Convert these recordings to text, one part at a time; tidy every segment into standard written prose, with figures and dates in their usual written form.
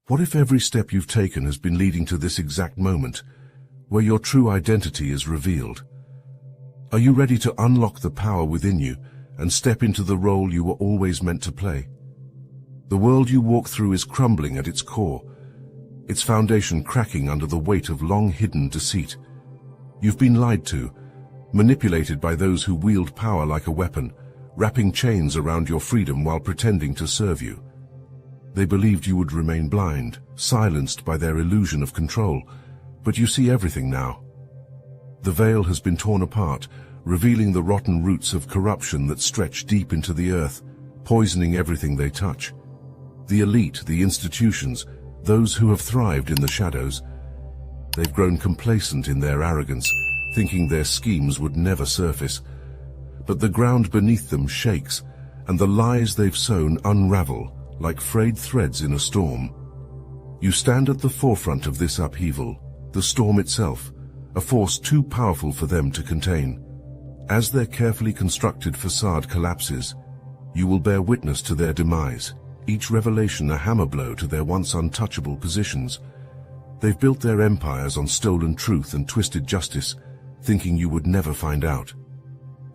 What if every step you've taken has been leading to this exact moment, where your true identity is revealed? Are you ready to unlock the power within you and step into the role you were always meant to play? The world you walk through is crumbling at its core, its foundation cracking under the weight of long-hidden deceit. You've been lied to, manipulated by those who wield power like a weapon, wrapping chains around your freedom while pretending to serve you. They believed you would remain blind, silenced by their illusion of control, but you see everything now. The veil has been torn apart, revealing the rotten roots of corruption that stretch deep into the earth, poisoning everything they touch. The elite, the institutions, those who have thrived in the shadows, they've grown complacent in their arrogance, thinking their schemes would never surface. But the ground beneath them shakes, and the lies they've sown unravel like frayed threads in a storm. You stand at the forefront of this upheaval, the storm itself, a force too powerful for them to contain. As their carefully constructed facade collapses, you will bear witness to their demise, each revelation a hammer blow to their once untouchable positions. They've built their empires on stolen truth and twisted justice, thinking you would never find out.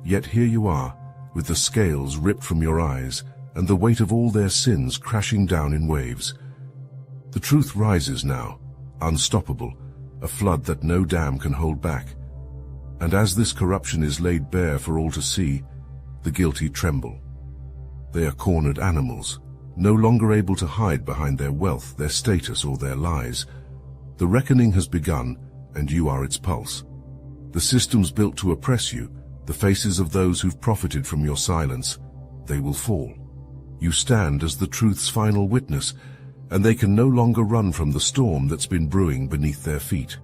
Yet here you are, with the scales ripped from your eyes, and the weight of all their sins crashing down in waves. The truth rises now, unstoppable, a flood that no dam can hold back. And as this corruption is laid bare for all to see, the guilty tremble. They are cornered animals, no longer able to hide behind their wealth, their status, or their lies. The reckoning has begun, and you are its pulse. The systems built to oppress you, the faces of those who've profited from your silence, they will fall. You stand as the truth's final witness, and they can no longer run from the storm that's been brewing beneath their feet.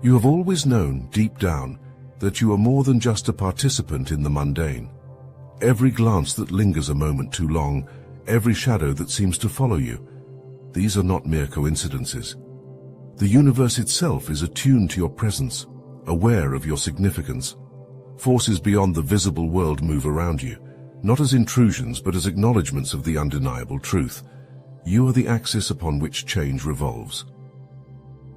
You have always known, deep down, that you are more than just a participant in the mundane. Every glance that lingers a moment too long, every shadow that seems to follow you, these are not mere coincidences. The universe itself is attuned to your presence, aware of your significance. Forces beyond the visible world move around you, not as intrusions but as acknowledgements of the undeniable truth. You are the axis upon which change revolves.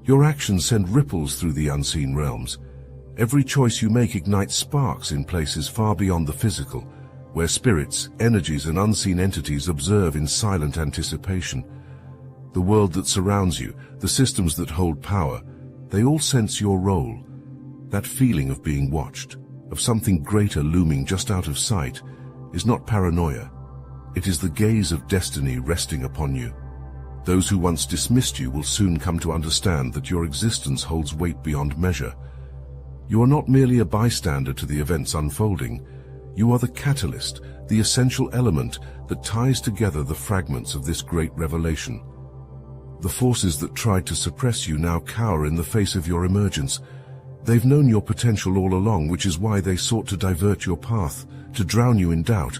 Your actions send ripples through the unseen realms. Every choice you make ignites sparks in places far beyond the physical, where spirits, energies, and unseen entities observe in silent anticipation. The world that surrounds you, the systems that hold power, they all sense your role. That feeling of being watched, of something greater looming just out of sight, is not paranoia. It is the gaze of destiny resting upon you. Those who once dismissed you will soon come to understand that your existence holds weight beyond measure. You are not merely a bystander to the events unfolding. You are the catalyst, the essential element that ties together the fragments of this great revelation. The forces that tried to suppress you now cower in the face of your emergence. They've known your potential all along, which is why they sought to divert your path, to drown you in doubt.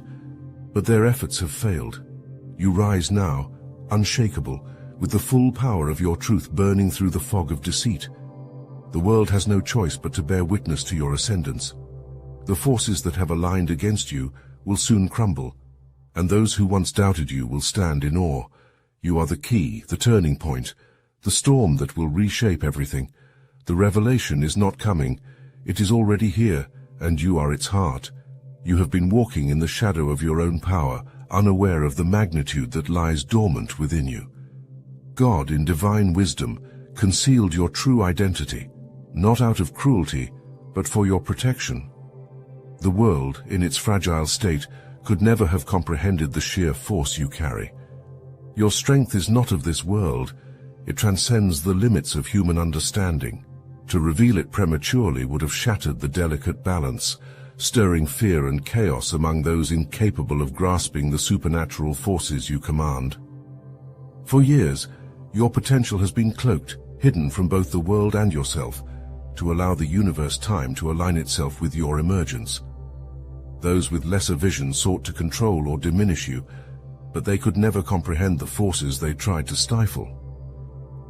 But their efforts have failed. You rise now, unshakable, with the full power of your truth burning through the fog of deceit. The world has no choice but to bear witness to your ascendance. The forces that have aligned against you will soon crumble, and those who once doubted you will stand in awe. You are the key, the turning point, the storm that will reshape everything. The revelation is not coming. It is already here, and you are its heart. You have been walking in the shadow of your own power, unaware of the magnitude that lies dormant within you. God, in divine wisdom, concealed your true identity, not out of cruelty, but for your protection. The world, in its fragile state, could never have comprehended the sheer force you carry. Your strength is not of this world. It transcends the limits of human understanding. To reveal it prematurely would have shattered the delicate balance, stirring fear and chaos among those incapable of grasping the supernatural forces you command. For years, your potential has been cloaked, hidden from both the world and yourself, to allow the universe time to align itself with your emergence. Those with lesser vision sought to control or diminish you, but they could never comprehend the forces they tried to stifle.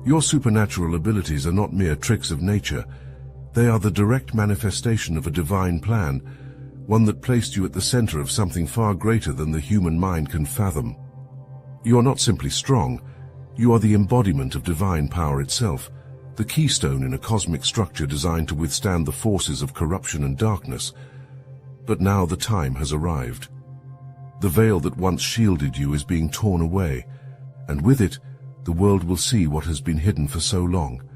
Your supernatural abilities are not mere tricks of nature. They are the direct manifestation of a divine plan, one that placed you at the center of something far greater than the human mind can fathom. You are not simply strong, You are the embodiment of divine power itself, the keystone in a cosmic structure designed to withstand the forces of corruption and darkness. But now the time has arrived. The veil that once shielded you is being torn away, and with it, the world will see what has been hidden for so long.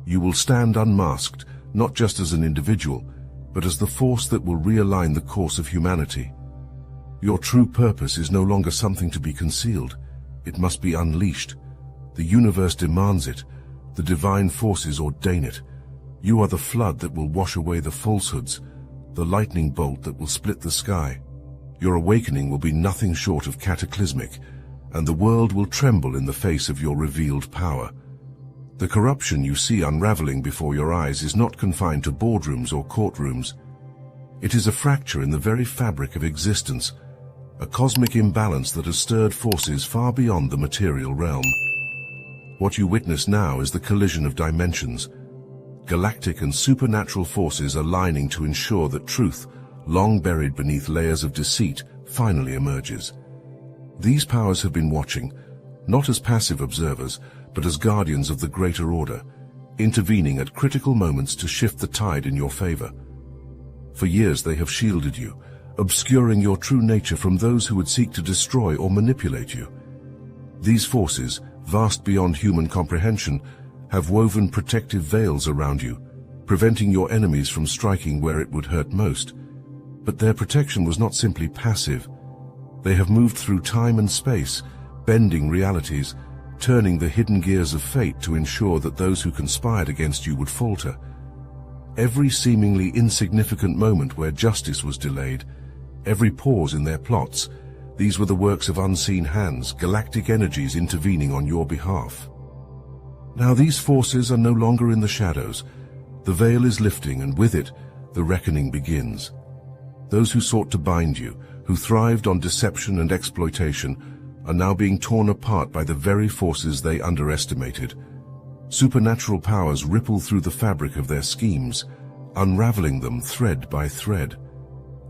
You will stand unmasked, not just as an individual, but as the force that will realign the course of humanity. Your true purpose is no longer something to be concealed. It must be unleashed. The universe demands it. The divine forces ordain it. You are the flood that will wash away the falsehoods, the lightning bolt that will split the sky. Your awakening will be nothing short of cataclysmic, and the world will tremble in the face of your revealed power. The corruption you see unraveling before your eyes is not confined to boardrooms or courtrooms. It is a fracture in the very fabric of existence, a cosmic imbalance that has stirred forces far beyond the material realm. What you witness now is the collision of dimensions. Galactic and supernatural forces aligning to ensure that truth, long buried beneath layers of deceit, finally emerges. These powers have been watching, not as passive observers, but as guardians of the greater order, intervening at critical moments to shift the tide in your favor. For years they have shielded you, obscuring your true nature from those who would seek to destroy or manipulate you. These forces, vast beyond human comprehension, have woven protective veils around you, preventing your enemies from striking where it would hurt most. But their protection was not simply passive. They have moved through time and space, bending realities, turning the hidden gears of fate to ensure that those who conspired against you would falter. Every seemingly insignificant moment where justice was delayed, every pause in their plots, these were the works of unseen hands, galactic energies intervening on your behalf. Now these forces are no longer in the shadows. The veil is lifting, and with it, the reckoning begins. Those who sought to bind you, who thrived on deception and exploitation, are now being torn apart by the very forces they underestimated. Supernatural powers ripple through the fabric of their schemes, unraveling them thread by thread.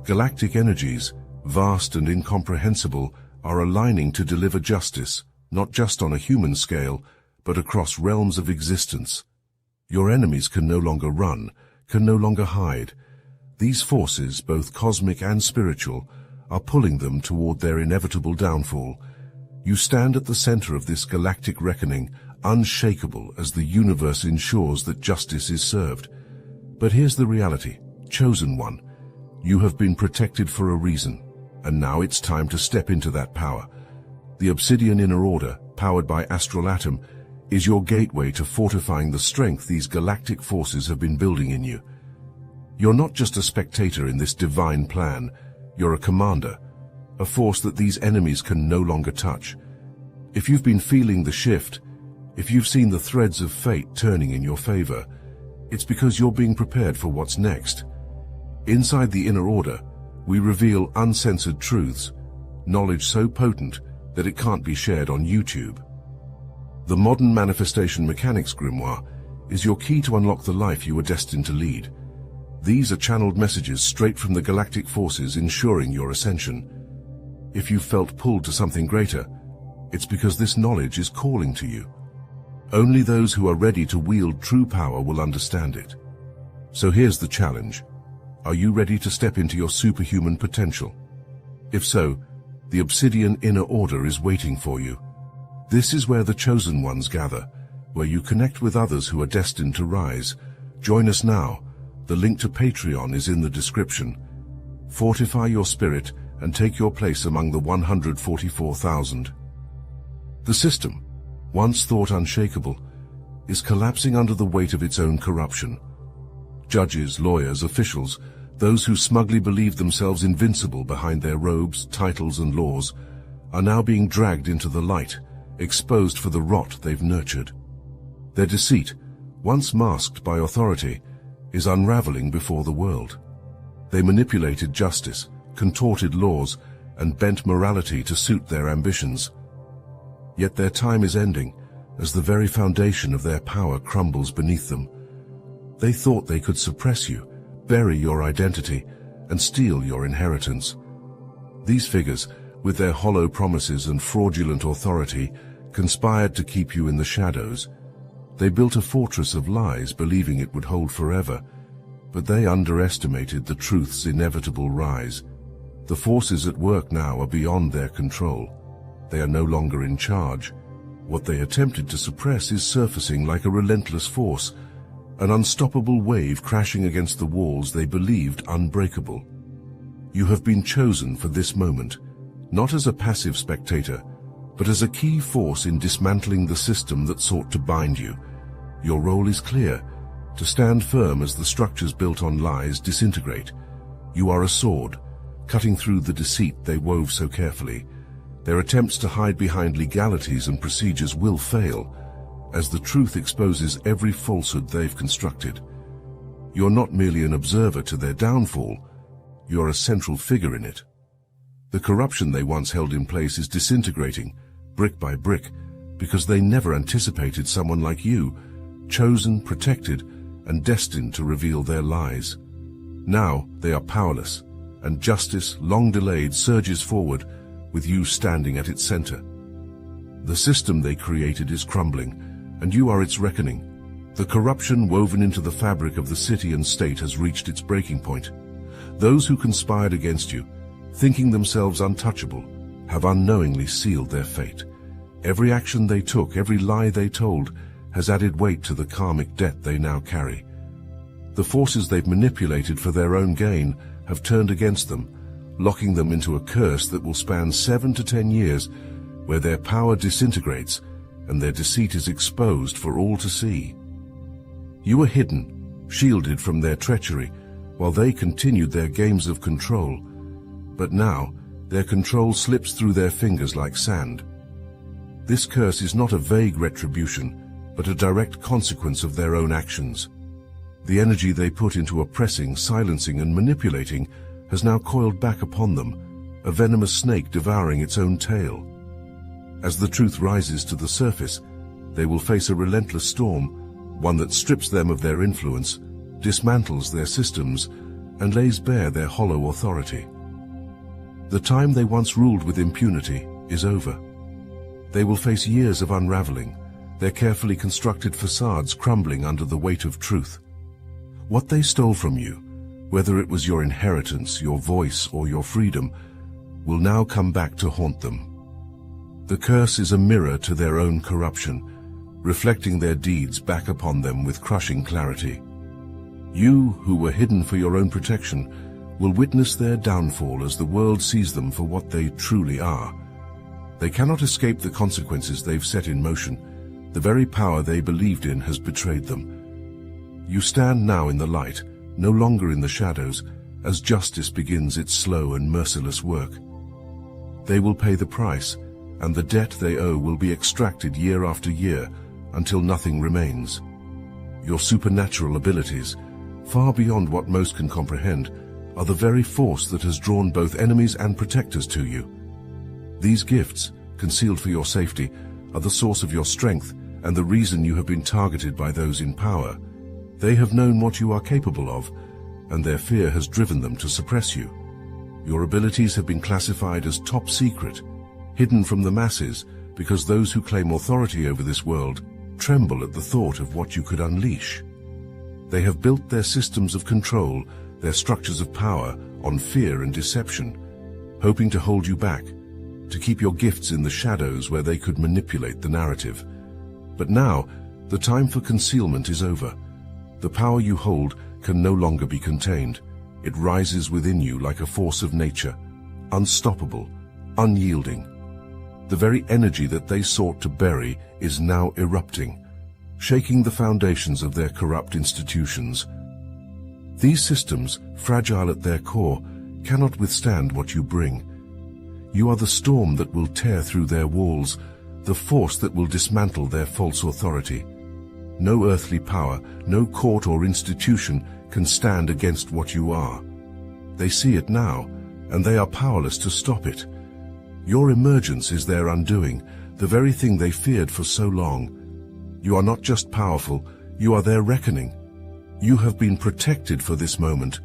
Galactic energies, vast and incomprehensible, are aligning to deliver justice, not just on a human scale, but across realms of existence. Your enemies can no longer run, can no longer hide. These forces, both cosmic and spiritual, are pulling them toward their inevitable downfall. You stand at the center of this galactic reckoning, unshakable as the universe ensures that justice is served. But here's the reality, chosen one. You have been protected for a reason, and now it's time to step into that power. The Obsidian Inner Order, powered by Astral Atom, is your gateway to fortifying the strength these galactic forces have been building in you. You're not just a spectator in this divine plan, you're a commander, a force that these enemies can no longer touch. If you've been feeling the shift, if you've seen the threads of fate turning in your favor, it's because you're being prepared for what's next. Inside the Inner Order, we reveal uncensored truths, knowledge so potent that it can't be shared on YouTube. The Modern Manifestation Mechanics Grimoire is your key to unlock the life you are destined to lead. These are channeled messages straight from the galactic forces ensuring your ascension. If you've felt pulled to something greater, it's because this knowledge is calling to you. Only those who are ready to wield true power will understand it. So here's the challenge. Are you ready to step into your superhuman potential? If so, the Obsidian Inner Order is waiting for you. This is where the chosen ones gather, where you connect with others who are destined to rise. Join us now. The link to Patreon is in the description. Fortify your spirit and take your place among the 144,000. The system, once thought unshakable, is collapsing under the weight of its own corruption. Judges, lawyers, officials, those who smugly believed themselves invincible behind their robes, titles, and laws, are now being dragged into the light, exposed for the rot they've nurtured. Their deceit, once masked by authority, is unraveling before the world. They manipulated justice, contorted laws, and bent morality to suit their ambitions. Yet their time is ending, as the very foundation of their power crumbles beneath them. They thought they could suppress you, bury your identity, and steal your inheritance. These figures, with their hollow promises and fraudulent authority, conspired to keep you in the shadows. They built a fortress of lies, believing it would hold forever, but they underestimated the truth's inevitable rise. The forces at work now are beyond their control. They are no longer in charge. What they attempted to suppress is surfacing like a relentless force, an unstoppable wave crashing against the walls they believed unbreakable. You have been chosen for this moment, not as a passive spectator, but as a key force in dismantling the system that sought to bind you. Your role is clear: to stand firm as the structures built on lies disintegrate. You are a sword, cutting through the deceit they wove so carefully. Their attempts to hide behind legalities and procedures will fail, as the truth exposes every falsehood they've constructed. You're not merely an observer to their downfall, you're a central figure in it. The corruption they once held in place is disintegrating, brick by brick, because they never anticipated someone like you, chosen, protected, and destined to reveal their lies. Now they are powerless, and justice, long delayed, surges forward, with you standing at its center. The system they created is crumbling, and you are its reckoning. The corruption woven into the fabric of the city and state has reached its breaking point. Those who conspired against you, thinking themselves untouchable, have unknowingly sealed their fate. Every action they took, every lie they told, has added weight to the karmic debt they now carry. The forces they've manipulated for their own gain have turned against them, locking them into a curse that will span 7 to 10 years, where their power disintegrates and their deceit is exposed for all to see. You were hidden, shielded from their treachery, while they continued their games of control. But now, their control slips through their fingers like sand. This curse is not a vague retribution, but a direct consequence of their own actions. The energy they put into oppressing, silencing, and manipulating has now coiled back upon them, a venomous snake devouring its own tail. As the truth rises to the surface, they will face a relentless storm, one that strips them of their influence, dismantles their systems, and lays bare their hollow authority. The time they once ruled with impunity is over. They will face years of unraveling, their carefully constructed facades crumbling under the weight of truth. What they stole from you, whether it was your inheritance, your voice, or your freedom, will now come back to haunt them. The curse is a mirror to their own corruption, reflecting their deeds back upon them with crushing clarity. You, who were hidden for your own protection, will witness their downfall as the world sees them for what they truly are. They cannot escape the consequences they've set in motion. The very power they believed in has betrayed them. You stand now in the light, no longer in the shadows, as justice begins its slow and merciless work. They will pay the price, and the debt they owe will be extracted year after year until nothing remains. Your supernatural abilities, far beyond what most can comprehend, are the very force that has drawn both enemies and protectors to you. These gifts, concealed for your safety, are the source of your strength and the reason you have been targeted by those in power. They have known what you are capable of, and their fear has driven them to suppress you. Your abilities have been classified as top secret, hidden from the masses, because those who claim authority over this world tremble at the thought of what you could unleash. They have built their systems of control, their structures of power, on fear and deception, hoping to hold you back, to keep your gifts in the shadows where they could manipulate the narrative. But now, the time for concealment is over. The power you hold can no longer be contained. It rises within you like a force of nature, unstoppable, unyielding. The very energy that they sought to bury is now erupting, shaking the foundations of their corrupt institutions. These systems, fragile at their core, cannot withstand what you bring. You are the storm that will tear through their walls, the force that will dismantle their false authority. No earthly power, no court or institution can stand against what you are. They see it now, and they are powerless to stop it. Your emergence is their undoing, the very thing they feared for so long. You are not just powerful, you are their reckoning. You have been protected for this moment.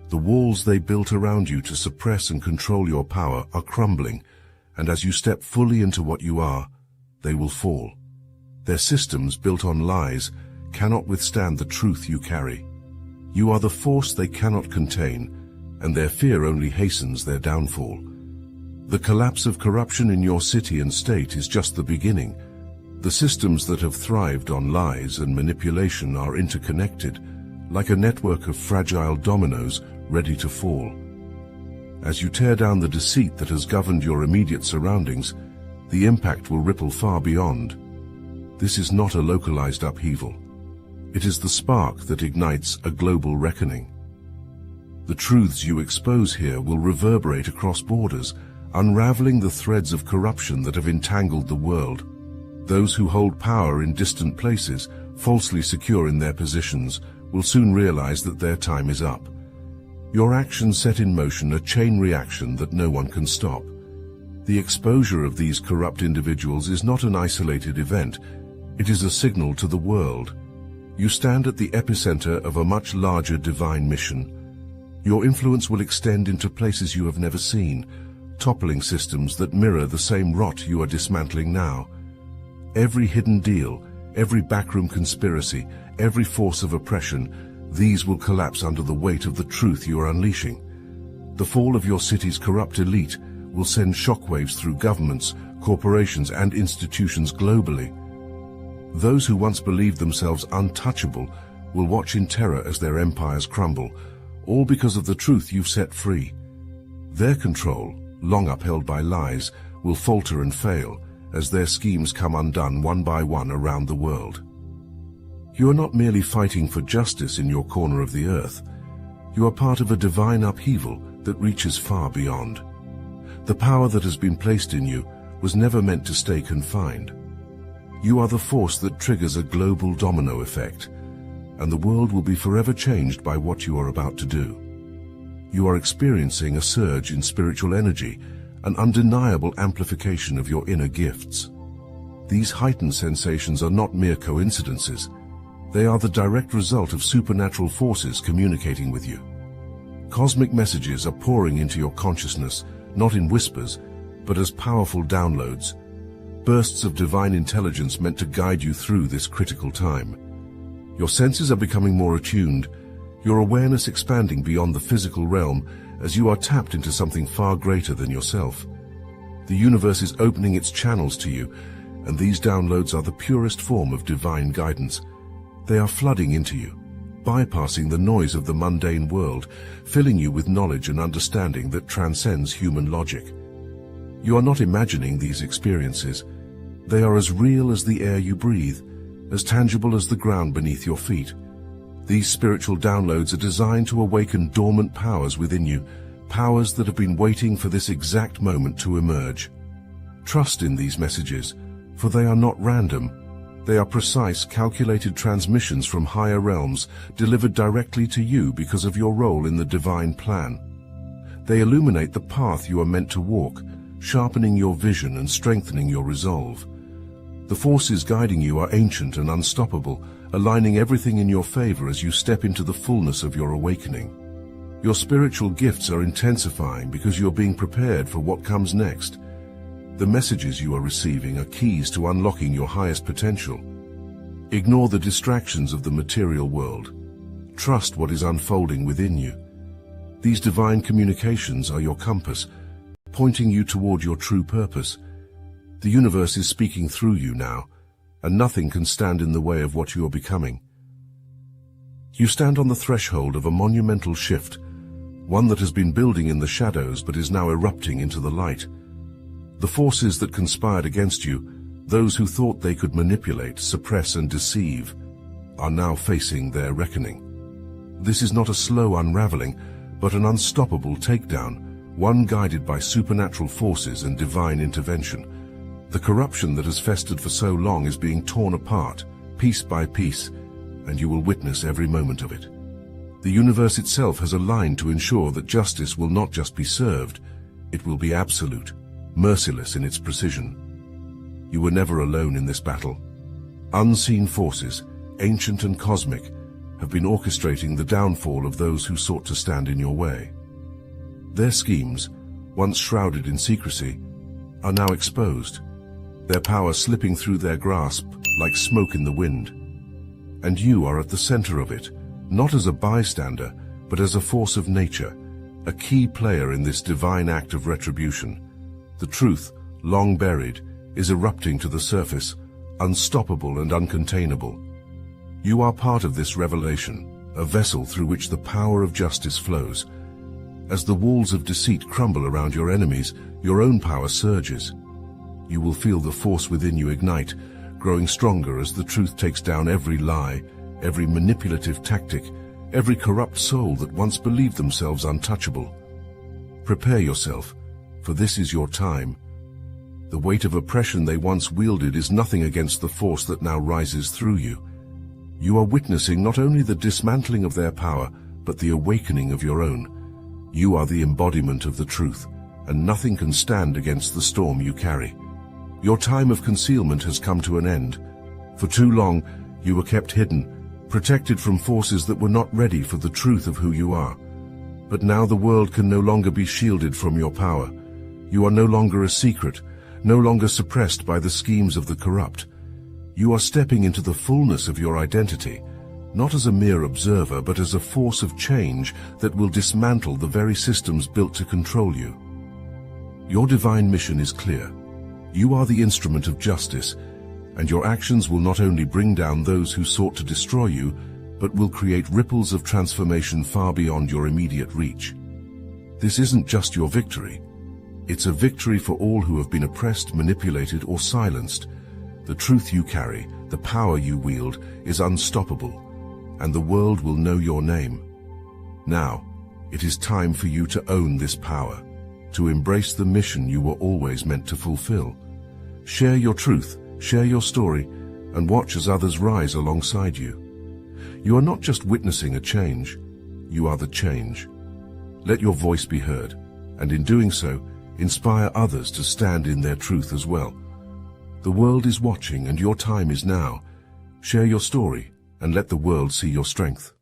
The walls they built around you to suppress and control your power are crumbling, and as you step fully into what you are, they will fall. Their systems, built on lies, cannot withstand the truth you carry. You are the force they cannot contain, and their fear only hastens their downfall. The collapse of corruption in your city and state is just the beginning. The systems that have thrived on lies and manipulation are interconnected, like a network of fragile dominoes ready to fall. As you tear down the deceit that has governed your immediate surroundings, the impact will ripple far beyond. This is not a localized upheaval. It is the spark that ignites a global reckoning. The truths you expose here will reverberate across borders, unraveling the threads of corruption that have entangled the world. Those who hold power in distant places, falsely secure in their positions, will soon realize that their time is up. Your actions set in motion a chain reaction that no one can stop. The exposure of these corrupt individuals is not an isolated event. It is a signal to the world. You stand at the epicenter of a much larger divine mission. Your influence will extend into places you have never seen, toppling systems that mirror the same rot you are dismantling now. Every hidden deal, every backroom conspiracy, every force of oppression, these will collapse under the weight of the truth you are unleashing. The fall of your city's corrupt elite will send shockwaves through governments, corporations, and institutions globally. Those who once believed themselves untouchable will watch in terror as their empires crumble, all because of the truth you've set free. Their control, long upheld by lies, will falter and fail as their schemes come undone one by one around the world. You are not merely fighting for justice in your corner of the earth. You are part of a divine upheaval that reaches far beyond. The power that has been placed in you was never meant to stay confined. You are the force that triggers a global domino effect, and the world will be forever changed by what you are about to do. You are experiencing a surge in spiritual energy, an undeniable amplification of your inner gifts. These heightened sensations are not mere coincidences. They are the direct result of supernatural forces communicating with you. Cosmic messages are pouring into your consciousness, not in whispers, but as powerful downloads, bursts of divine intelligence meant to guide you through this critical time. Your senses are becoming more attuned, your awareness expanding beyond the physical realm as you are tapped into something far greater than yourself. The universe is opening its channels to you, and these downloads are the purest form of divine guidance. They are flooding into you, bypassing the noise of the mundane world, filling you with knowledge and understanding that transcends human logic. You are not imagining these experiences. They are as real as the air you breathe, as tangible as the ground beneath your feet. These spiritual downloads are designed to awaken dormant powers within you, powers that have been waiting for this exact moment to emerge. Trust in these messages, for they are not random. They are precise, calculated transmissions from higher realms, delivered directly to you because of your role in the divine plan. They illuminate the path you are meant to walk, sharpening your vision and strengthening your resolve. The forces guiding you are ancient and unstoppable, aligning everything in your favor as you step into the fullness of your awakening. Your spiritual gifts are intensifying because you're being prepared for what comes next. The messages you are receiving are keys to unlocking your highest potential. Ignore the distractions of the material world. Trust what is unfolding within you. These divine communications are your compass, pointing you toward your true purpose. The universe is speaking through you now, and nothing can stand in the way of what you are becoming. You stand on the threshold of a monumental shift, one that has been building in the shadows but is now erupting into the light. The forces that conspired against you, those who thought they could manipulate, suppress, and deceive, are now facing their reckoning. This is not a slow unraveling, but an unstoppable takedown, one guided by supernatural forces and divine intervention. The corruption that has festered for so long is being torn apart, piece by piece, and you will witness every moment of it. The universe itself has aligned to ensure that justice will not just be served, it will be absolute, merciless in its precision. You were never alone in this battle. Unseen forces, ancient and cosmic, have been orchestrating the downfall of those who sought to stand in your way. Their schemes, once shrouded in secrecy, are now exposed. their power slipping through their grasp like smoke in the wind. And you are at the center of it, not as a bystander, but as a force of nature, a key player in this divine act of retribution. The truth, long buried, is erupting to the surface, unstoppable and uncontainable. You are part of this revelation, a vessel through which the power of justice flows. As the walls of deceit crumble around your enemies, your own power surges. You will feel the force within you ignite, growing stronger as the truth takes down every lie, every manipulative tactic, every corrupt soul that once believed themselves untouchable. Prepare yourself, for this is your time. The weight of oppression they once wielded is nothing against the force that now rises through you. You are witnessing not only the dismantling of their power, but the awakening of your own. You are the embodiment of the truth, and nothing can stand against the storm you carry. Your time of concealment has come to an end. For too long, you were kept hidden, protected from forces that were not ready for the truth of who you are. But now the world can no longer be shielded from your power. You are no longer a secret, no longer suppressed by the schemes of the corrupt. You are stepping into the fullness of your identity, not as a mere observer, but as a force of change that will dismantle the very systems built to control you. Your divine mission is clear. You are the instrument of justice, and your actions will not only bring down those who sought to destroy you, but will create ripples of transformation far beyond your immediate reach. This isn't just your victory. It's a victory for all who have been oppressed, manipulated, or silenced. The truth you carry, the power you wield, is unstoppable, and the world will know your name. Now, it is time for you to own this power, to embrace the mission you were always meant to fulfill. Share your truth, share your story, and watch as others rise alongside you. You are not just witnessing a change, you are the change. Let your voice be heard, and in doing so, inspire others to stand in their truth as well. The world is watching, and your time is now. Share your story, and let the world see your strength.